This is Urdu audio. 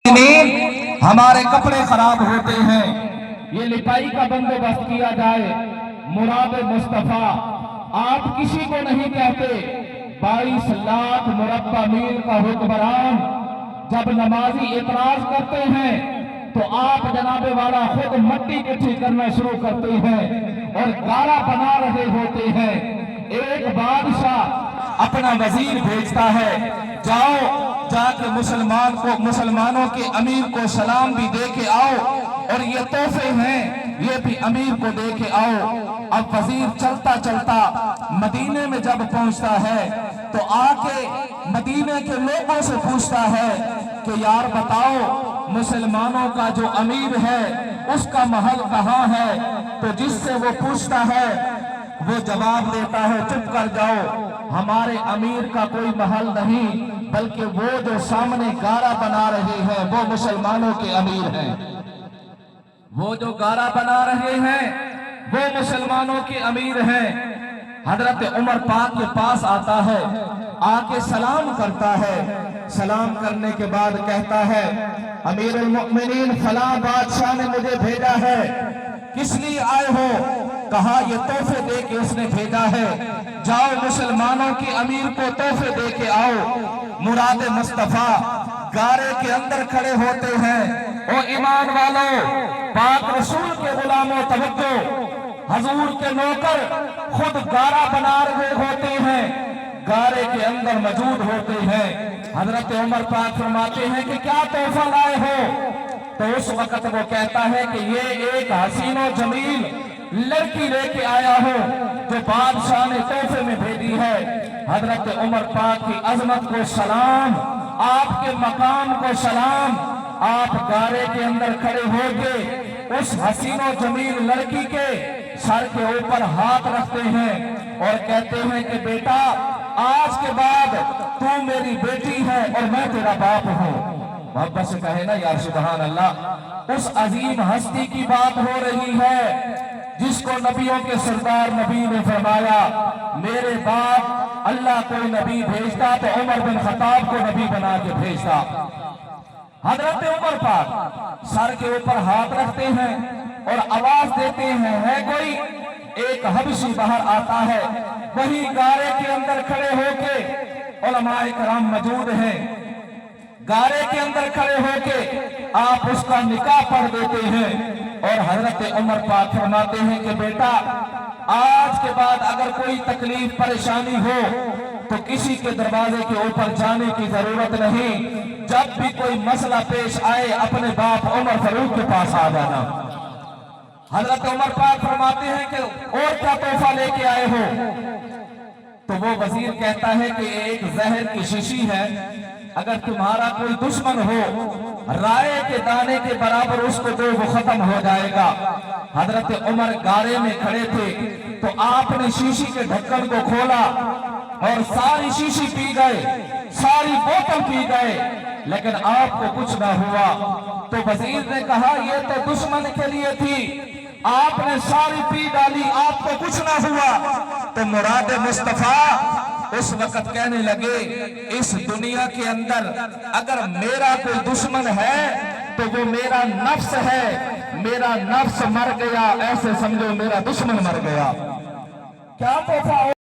ہمارے کپڑے خراب ہوتے ہیں، یہ لپائی کا بندوبست کیا جائے۔ مراد مصطفیٰ آپ کسی کو نہیں کہتے، 22 لاکھ مربع میل کا حکمران جب نمازی اعتراض کرتے ہیں تو آپ جناب والا خود مٹی اکٹھی کرنا شروع کرتے ہیں اور گارا بنا رہے ہوتے ہیں۔ ایک بادشاہ اپنا وزیر بھیجتا ہے، جاؤ جا کے مسلمانوں کے امیر کو سلام بھی دے کے آؤ، اور یہ تحفے ہیں یہ بھی امیر کو دے کے آؤ۔ اب وزیر چلتا چلتا مدینے میں جب پہنچتا ہے تو آ کے مدینے کے لوگوں سے پوچھتا ہے کہ یار بتاؤ مسلمانوں کا جو امیر ہے اس کا محل کہاں ہے؟ تو جس سے وہ پوچھتا ہے وہ جواب دیتا ہے، چپ کر جاؤ، ہمارے امیر کا کوئی محل نہیں، بلکہ وہ جو سامنے گارا بنا رہے ہیں وہ مسلمانوں کے امیر ہیں۔ وہ جو گارا بنا رہے ہیں وہ مسلمانوں کے امیر ہیں۔ حضرت عمر پاک کے پاس آتا ہے، آ کے سلام کرتا ہے، سلام کرنے کے بعد کہتا ہے، امیر المؤمنین فلاں بادشاہ نے مجھے بھیجا ہے، کس لیے آئے ہو؟ کہا یہ تحفے دے کے اس نے بھیجا ہے، جاؤ مسلمانوں کے امیر کو تحفے دے کے آؤ۔ مراد مصطفیٰ گارے کے اندر کھڑے ہوتے ہیں۔ او ایمان والوں، پاک رسول کے غلاموں توجہ، حضور کے نوکر خود گارا بنا رہے ہوتے ہیں، گارے کے اندر موجود ہوتے ہیں۔ حضرت عمر پاک فرماتے ہیں کہ کیا تحفہ لائے ہو؟ تو اس وقت وہ کہتا ہے کہ یہ ایک حسین و جمیل لڑکی لے کے آیا ہو جو بادشاہ نے تحفے میں بھیجی ہے۔ حضرت عمر پاک کی عظمت کو سلام، آپ کے مقام کو سلام۔ آپ گارے کے اندر کھڑے ہو کے اس حسین و جمیل لڑکی کے سر کے اوپر ہاتھ رکھتے ہیں اور کہتے ہیں کہ بیٹا آج کے بعد تو میری بیٹی ہے اور میں تیرا باپ ہوں۔ محبت سے کہے نا یار سبحان اللہ۔ اس عظیم ہستی کی بات ہو رہی ہے جس کو نبیوں کے سردار نبی نے فرمایا، میرے باپ اللہ کوئی نبی بھیجتا تو عمر بن خطاب کو نبی بنا کے بھیجتا۔ حضرت عمر پاک سر کے اوپر ہاتھ رکھتے ہیں اور آواز دیتے ہیں، ہے کوئی؟ ایک حبشی باہر آتا ہے، وہی گارے کے اندر کھڑے ہو کے علماء کرام موجود ہیں، گارے کے اندر کھڑے ہو کے آپ اس کا نکاح پڑھ دیتے ہیں۔ اور حضرت عمر پاک فرماتے ہیں کہ بیٹا آج کے بعد اگر کوئی تکلیف پریشانی ہو تو کسی کے دروازے کے اوپر جانے کی ضرورت نہیں، جب بھی کوئی مسئلہ پیش آئے اپنے باپ عمر فاروق کے پاس آ جانا۔ حضرت عمر پاک فرماتے ہیں کہ اور کیا تحفہ لے کے آئے ہو؟ تو وہ وزیر کہتا ہے کہ ایک زہر کی شیشی ہے، اگر تمہارا کوئی دشمن ہو رائے کے دانے کے برابر اس کو دو وہ ختم ہو جائے گا۔ حضرت عمر گارے میں کھڑے تھے تو آپ نے شیشی کے ڈھکن کو کھولا اور ساری شیشی پی گئے، ساری بوتل پی گئے، لیکن آپ کو کچھ نہ ہوا۔ تو وزیر نے کہا یہ تو دشمن کے لیے تھی، آپ نے ساری پی ڈالی، آپ کو کچھ نہ ہوا۔ تو مراد مصطفیٰ اس وقت کہنے لگے اس دنیا کے اندر اگر میرا کوئی دشمن ہے تو وہ میرا نفس ہے، میرا نفس مر گیا ایسے سمجھو میرا دشمن مر گیا۔ کیا تحفہ